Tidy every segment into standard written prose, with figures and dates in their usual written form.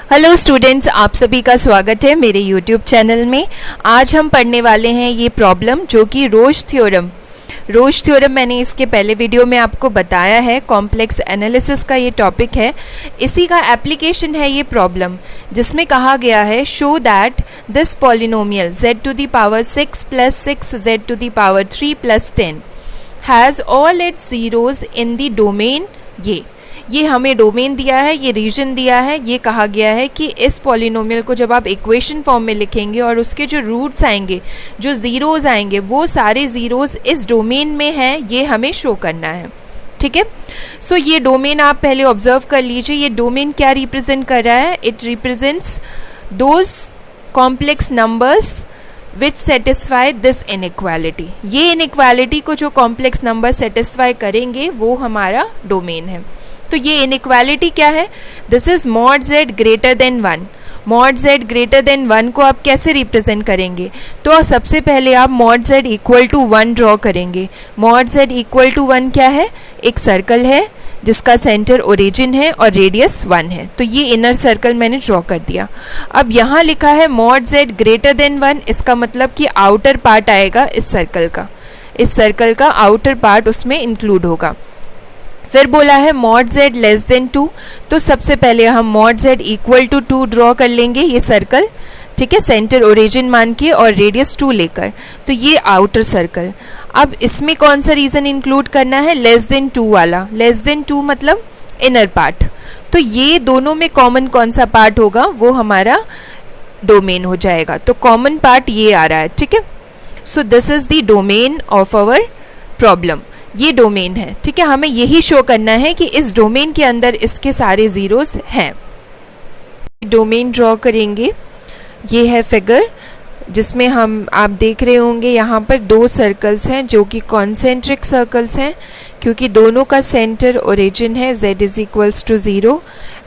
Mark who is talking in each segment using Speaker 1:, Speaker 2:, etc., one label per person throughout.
Speaker 1: Hello students, आप सभी का स्वागत है मेरे यूट्यूब चैनल में। आज हम पढ़ने वाले हैं ये प्रॉब्लम जो कि रोज थ्योरम मैंने इसके पहले वीडियो में आपको बताया है। कॉम्प्लेक्स एनालिसिस का ये टॉपिक है, इसी का एप्लीकेशन है ये प्रॉब्लम, जिसमें कहा गया है show that this polynomial z to the power 6 plus 6 z to the power 3 plus 10 has all its zeros in the domain. ये हमें डोमेन दिया है, ये रीजन दिया है। ये कहा गया है कि इस पॉलिनोमियल को जब आप इक्वेशन फॉर्म में लिखेंगे और उसके जो रूट्स आएंगे, जो ज़ीरोज़ आएंगे, वो सारे ज़ीरोज़ इस डोमेन में हैं, ये हमें शो करना है। ठीक है, सो ये डोमेन आप पहले ऑब्जर्व कर लीजिए। ये डोमेन क्या रिप्रेजेंट कर रहा है? It represents those complex numbers which satisfy this inequality. ये इनइक्वालिटी को जो कॉम्प्लेक्स नंबर सेटिस्फाई करेंगे वो हमारा डोमेन है। तो ये इनइक्वालिटी क्या है? This is mod z greater than 1। Mod z greater than 1 को आप कैसे रिप्रेजेंट करेंगे? तो सबसे पहले आप mod z equal to 1 draw करेंगे। मॉड z इक्वल टू 1 क्या है? एक सर्कल है जिसका सेंटर ओरिजिन है और रेडियस 1 है। तो ये इनर सर्कल मैंने ड्रॉ कर दिया। अब यहाँ लिखा है मॉड z ग्रेटर देन 1, इसका मतलब कि आउटर पार्ट आएगा इस सर्कल का आउटर पार्ट उसमें इंक्लूड होगा। फिर बोला है मॉड z लेस देन 2, तो सबसे पहले हम mod z equal to 2 draw कर लेंगे ये सर्कल, ठीक है, सेंटर ओरिजिन मान के और रेडियस 2 लेकर। तो ये आउटर सर्कल। अब इसमें कौन सा रीजन इंक्लूड करना है? लेस देन 2 वाला। लेस देन 2 मतलब इनर पार्ट। तो ये दोनों में कॉमन कौन सा पार्ट होगा? वो हमारा डोमेन हो जाएगा। तो कॉमन पार्ट ये आ रहा है, ठीक है। So this is the domain of our problem. ये डोमेन है, ठीक है। हमें यही शो करना है कि इस डोमेन के अंदर इसके सारे जीरोस हैं। डोमेन ड्रॉ करेंगे। ये है फिगर जिसमें आप देख रहे होंगे यहाँ पर 2 सर्कल्स हैं जो कि कॉन्सेंट्रिक सर्कल्स हैं, क्योंकि दोनों का सेंटर ओरिजिन है z is equals to 0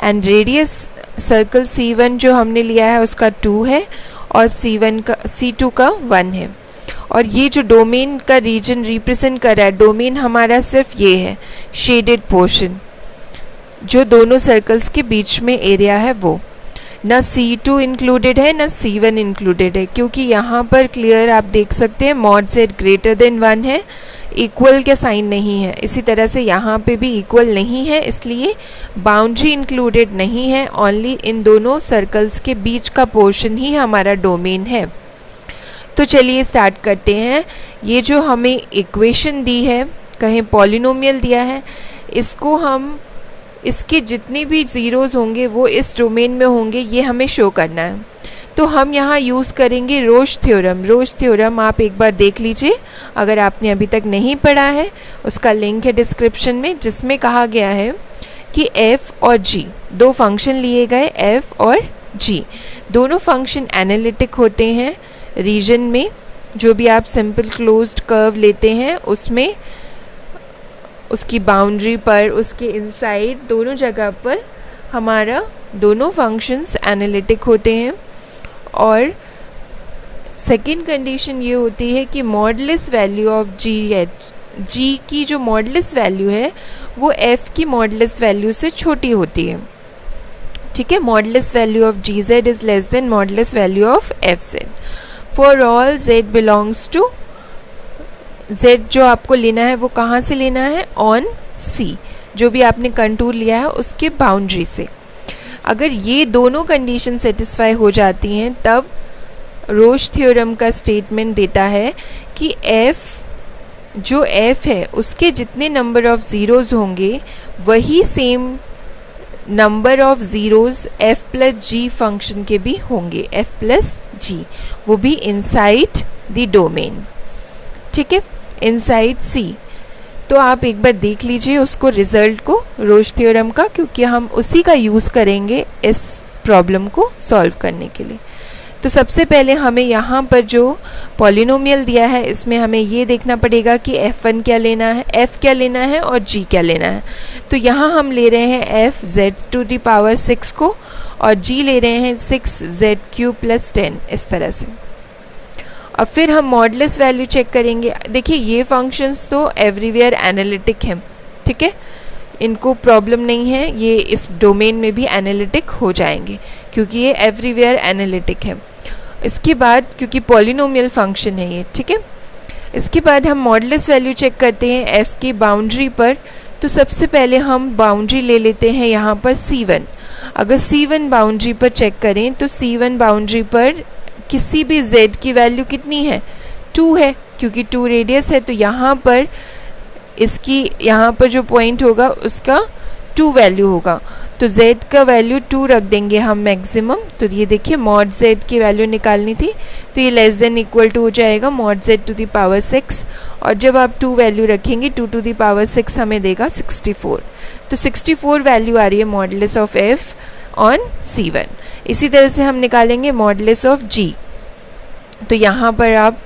Speaker 1: and radius circle C1 जो हमने लिया है उसका 2 है और C2 का 1 है। और ये जो डोमेन का रीजन रिप्रेजेंट कर रहा है, डोमेन हमारा सिर्फ ये है शेडेड पोर्शन, जो दोनों सर्कल्स के बीच में एरिया है वो। ना C2 इंक्लूडेड है ना C1 इंक्लूडेड है, क्योंकि यहाँ पर क्लियर आप देख सकते हैं मॉड z ग्रेटर देन 1 है, इक्वल के साइन नहीं है। इसी तरह से यहाँ पे भी इक्वल नहीं है, इसलिए बाउंड्री इंक्लूडेड नहीं है। ओनली इन दोनों सर्कल्स के बीच का पोर्शन ही हमारा डोमेन है। तो चलिए स्टार्ट करते हैं। ये जो हमें इक्वेशन दी है, कहीं पॉलिनोमियल दिया है, इसको हम इसके जितने भी ज़ीरोज़ होंगे वो इस डोमेन में होंगे, ये हमें शो करना है। तो हम यहाँ यूज़ करेंगे रोज थ्योरम। रोज थ्योरम आप एक बार देख लीजिए, अगर आपने अभी तक नहीं पढ़ा है उसका लिंक है डिस्क्रिप्शन में, जिसमें कहा गया है कि f और g 2 फंक्शन लिए गए। f और g दोनों फंक्शन एनालिटिक होते हैं। रीजन में जो भी आप सिंपल क्लोज्ड कर्व लेते हैं उसमें उसकी बाउंड्री पर, उसके इनसाइड, दोनों जगह पर हमारा दोनों फंक्शंस एनालिटिक होते हैं। और सेकेंड कंडीशन ये होती है कि मॉडुलस वैल्यू ऑफ जी की जो मॉडुलस वैल्यू है वो f की मॉडुलस वैल्यू से छोटी होती है, ठीक है। Modulus value of gz is less than modulus value of fz for all z belongs to, z जो आपको लेना है वो कहाँ से लेना है? ऑन C, जो भी आपने कंटूर लिया है उसके बाउंड्री से। अगर ये दोनों कंडीशन सेटिस्फाई हो जाती हैं तब रोज थ्योरम का स्टेटमेंट देता है कि जो f है उसके जितने नंबर ऑफ ज़ीरोज़ होंगे वही same number of zeros f plus g function के भी होंगे, f प्लस g, वो भी इनसाइड द डोमेन, ठीक है, इनसाइड C। तो आप एक बार देख लीजिए उसको, रिजल्ट को रोज थ्योरम का, क्योंकि हम उसी का यूज़ करेंगे इस प्रॉब्लम को सॉल्व करने के लिए। तो सबसे पहले हमें यहाँ पर जो पॉलिनोमियल दिया है इसमें हमें ये देखना पड़ेगा कि f1 क्या लेना है, f क्या लेना है और g क्या लेना है। तो यहाँ हम ले रहे हैं f z to the power 6 को और g ले रहे हैं 6z³ प्लस 10, इस तरह से। अब फिर हम मॉडुलस वैल्यू चेक करेंगे। देखिए ये फंक्शंस तो एवरीवेयर एनालिटिक हैं, ठीक है। इनको प्रॉब्लम नहीं है, ये इस डोमेन में भी एनालिटिक हो जाएंगे क्योंकि ये एवरीवेयर एनालिटिक है। इसके बाद क्योंकि पॉलिनोमियल फंक्शन है ये, ठीक है। इसके बाद हम मॉडुलस वैल्यू चेक करते हैं एफ़ की बाउंड्री पर। तो सबसे पहले हम बाउंड्री ले लेते हैं यहाँ पर C1। अगर C1 बाउंड्री पर चेक करें तो C1 बाउंड्री पर किसी भी Z की वैल्यू कितनी है, 2 है, क्योंकि 2 रेडियस है। तो यहाँ पर इसकी यहाँ पर जो पॉइंट होगा उसका 2 वैल्यू होगा, तो Z का वैल्यू 2 रख देंगे हम मैक्सिमम। तो ये देखिए मॉड Z की वैल्यू निकालनी थी, तो ये लेस देन इक्वल टू हो जाएगा mod Z to the power 6, और जब आप 2 वैल्यू रखेंगे 2 टू द पावर 6 हमें देगा 64। तो 64 वैल्यू आ रही है modulus of F on C1। इसी तरह से हम निकालेंगे मॉडुलस ऑफ G। तो यहाँ पर आप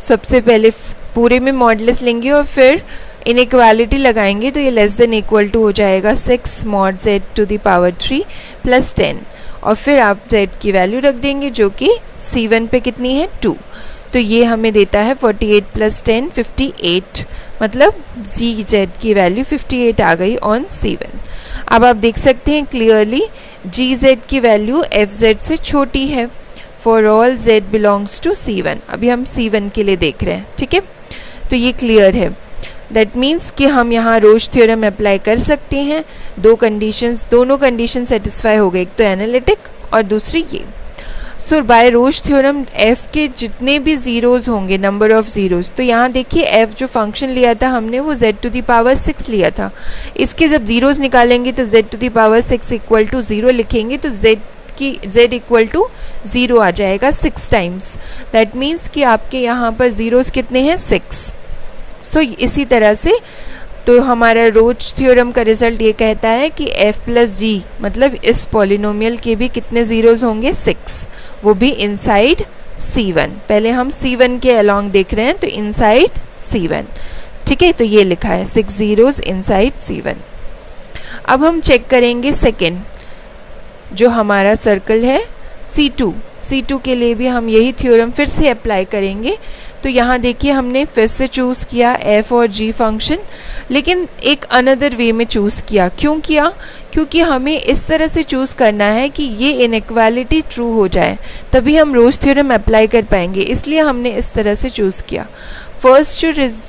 Speaker 1: सबसे पहले पूरे में मॉडुलस लेंगे और फिर इनइक्वालिटी लगाएंगे, तो ये लेस देन इक्वल टू हो जाएगा 6 mod Z to the power 3 plus 10, और फिर आप Z की वैल्यू रख देंगे जो कि C1 पे कितनी है, 2। तो ये हमें देता है 48 प्लस 10 58, मतलब GZ की वैल्यू 58 आ गई ऑन C1। अब आप देख सकते हैं क्लियरली GZ की वैल्यू FZ से छोटी है for all Z belongs to C1। अभी हम C1 के लिए देख रहे हैं, ठीक है। तो ये क्लियर है, दैट मीन्स कि हम यहाँ रोज थ्योरम अप्लाई कर सकते हैं। दोनों कंडीशन सेटिस्फाई हो गए, एक तो एनालिटिक और दूसरी ये। सो बाय रोज थ्योरम F के जितने भी ज़ीरोज़ होंगे, नंबर ऑफ ज़ीरोज़, तो यहाँ देखिए F जो फंक्शन लिया था हमने वो Z टू द पावर 6 लिया था। इसके जब ज़ीरोज़ निकालेंगे तो Z to the power 6 equal to 0 लिखेंगे, तो Z इक्वल टू 0 आ जाएगा 6 टाइम्स। दैट मीन्स कि आपके यहाँ पर ज़ीरोज़ कितने हैं, 6। सो इसी तरह से तो हमारा रोज थ्योरम का रिजल्ट ये कहता है कि F प्लस G मतलब इस पॉलिनोमियल के भी कितने ज़ीरोज़ होंगे, 6, वो भी इनसाइड C1। पहले हम C1 के अलॉन्ग देख रहे हैं, तो इनसाइड C1, ठीक है। तो ये लिखा है 6 ज़ीरोज़ इनसाइड C1। अब हम चेक करेंगे सेकेंड जो हमारा सर्कल है C2 के लिए भी हम यही थ्योरम फिर से अप्लाई करेंगे। तो यहाँ देखिए हमने फिर से चूज़ किया F और G फंक्शन, लेकिन एक अनदर वे में चूज़ किया। क्यों किया? क्योंकि हमें इस तरह से चूज़ करना है कि ये इनइक्वालिटी ट्रू हो जाए, तभी हम रोज थ्योरम अप्लाई कर पाएंगे, इसलिए हमने इस तरह से चूज़ किया।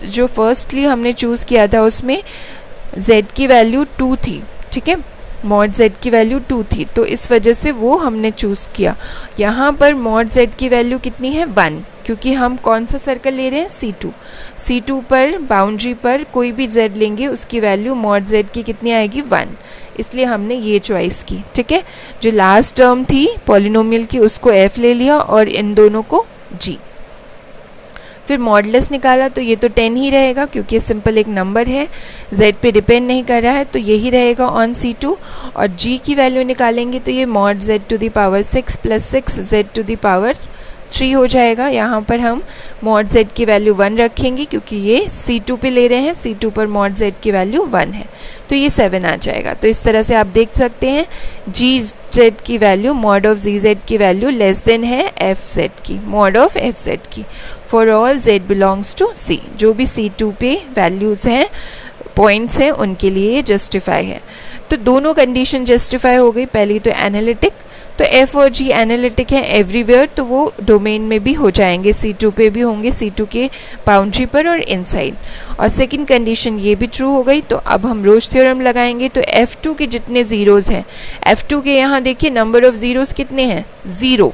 Speaker 1: जो फर्स्टली हमने चूज़ किया था उसमें Z की वैल्यू 2 थी, ठीक है, मॉड Z की वैल्यू 2 थी, तो इस वजह से वो हमने चूज़ किया। यहाँ पर मॉड Z की वैल्यू कितनी है, 1, क्योंकि हम कौन सा सर्कल ले रहे हैं, C2 पर बाउंड्री पर कोई भी Z लेंगे उसकी वैल्यू मॉड Z की कितनी आएगी, 1, इसलिए हमने ये चॉइस की, ठीक है। जो लास्ट टर्म थी पॉलिनोमियल की उसको F ले लिया और इन दोनों को G। फिर मॉडुलस निकाला तो ये तो 10 ही रहेगा क्योंकि ये सिंपल एक नंबर है, Z पे डिपेंड नहीं कर रहा है, तो यही रहेगा ऑन C2। और G की वैल्यू निकालेंगे तो ये mod Z to the power 6 plus 6 Z to the power 3 हो जाएगा। यहाँ पर हम मॉड Z की वैल्यू 1 रखेंगे क्योंकि ये C2 पे ले रहे हैं, C2 पर मॉड Z की वैल्यू 1 है, तो ये 7 आ जाएगा। तो इस तरह से आप देख सकते हैं GZ की वैल्यू मॉड ऑफ ZZ की वैल्यू लेस देन है FZ की, मॉड ऑफ FZ की, for all Z belongs to C। जो भी C2 पे वैल्यूज़ हैं, पॉइंट्स हैं, उनके लिए ये जस्टिफाई है। तो दोनों कंडीशन जस्टिफाई हो गई। पहली तो एनालिटिक, तो F और G एनालिटिक है एवरीवेयर, तो वो डोमेन में भी हो जाएंगे, C2 पे भी होंगे, C2 के बाउंड्री पर और इनसाइड। और सेकंड कंडीशन ये भी ट्रू हो गई। तो अब हम रोज थ्योरम लगाएंगे, तो F2 के जितने ज़ीरोज़ हैं, F2 के यहाँ देखिए नंबर ऑफ ज़ीरोज़ कितने हैं, 0,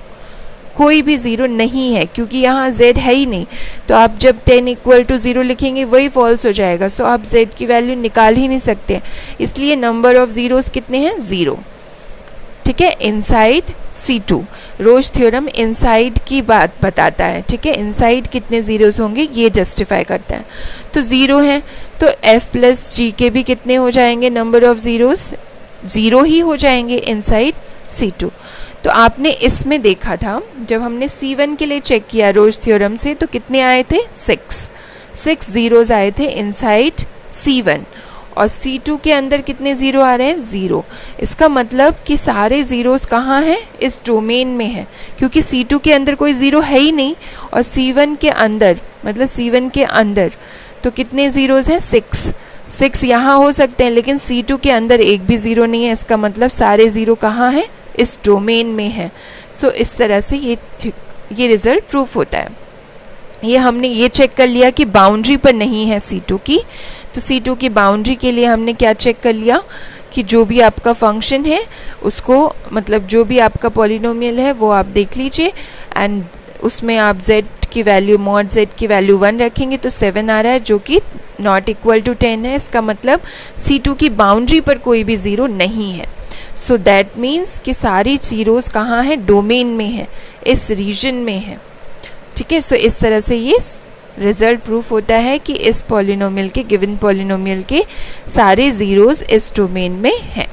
Speaker 1: कोई भी ज़ीरो नहीं है क्योंकि यहाँ Z है ही नहीं। तो आप जब 10 इक्वल टू 0 लिखेंगे वही फॉल्स हो जाएगा, सो आप Z की वैल्यू निकाल ही नहीं सकते, इसलिए नंबर ऑफ ज़ीरोज़ कितने हैं, 0, ठीक है, इनसाइड C2। रोज थ्योरम इनसाइड की बात बताता है, ठीक है, इनसाइड कितने ज़ीरोज़ होंगे ये जस्टिफाई करता है। तो 0 है, तो F प्लस G के भी कितने हो जाएंगे, नंबर ऑफ ज़ीरोज़ 0 ही हो जाएंगे इनसाइड C2। तो आपने इसमें देखा था जब हमने C1 के लिए चेक किया रोज थ्योरम से, तो कितने आए थे, 6 ज़ीरोज़ आए थे इनसाइड C1, और C2 के अंदर कितने ज़ीरो आ रहे हैं, 0। इसका मतलब कि सारे ज़ीरोज़ कहाँ हैं, इस डोमेन में है, क्योंकि C2 के अंदर कोई ज़ीरो है ही नहीं, और C1 के अंदर मतलब C1 के अंदर तो कितने ज़ीरोज़ हैं, 6। 6 यहाँ हो सकते हैं, लेकिन C2 के अंदर एक भी ज़ीरो नहीं है, इसका मतलब सारे ज़ीरो कहाँ हैं, इस डोमेन में है। सो इस तरह से ये रिज़ल्ट प्रूफ होता है। ये हमने ये चेक कर लिया कि बाउंड्री पर नहीं है C2 की, तो C2 की बाउंड्री के लिए हमने क्या चेक कर लिया कि जो भी आपका फंक्शन है उसको, मतलब जो भी आपका पॉलिनोमियल है वो आप देख लीजिए, एंड उसमें आप z की वैल्यू मॉड z की वैल्यू 1 रखेंगे तो 7 आ रहा है, जो कि नॉट इक्वल टू 10 है। इसका मतलब C2 की बाउंड्री पर कोई भी ज़ीरो नहीं है। सो दैट मीन्स कि सारी ज़ीरोज़ कहाँ हैं, डोमेन में है, इस रीजन में है। ठीक है, सो इस तरह से ये रिजल्ट प्रूफ होता है कि इस पॉलिनोमियल के, गिवन पॉलिनोमियल के सारे ज़ीरोज़ इस डोमेन में हैं।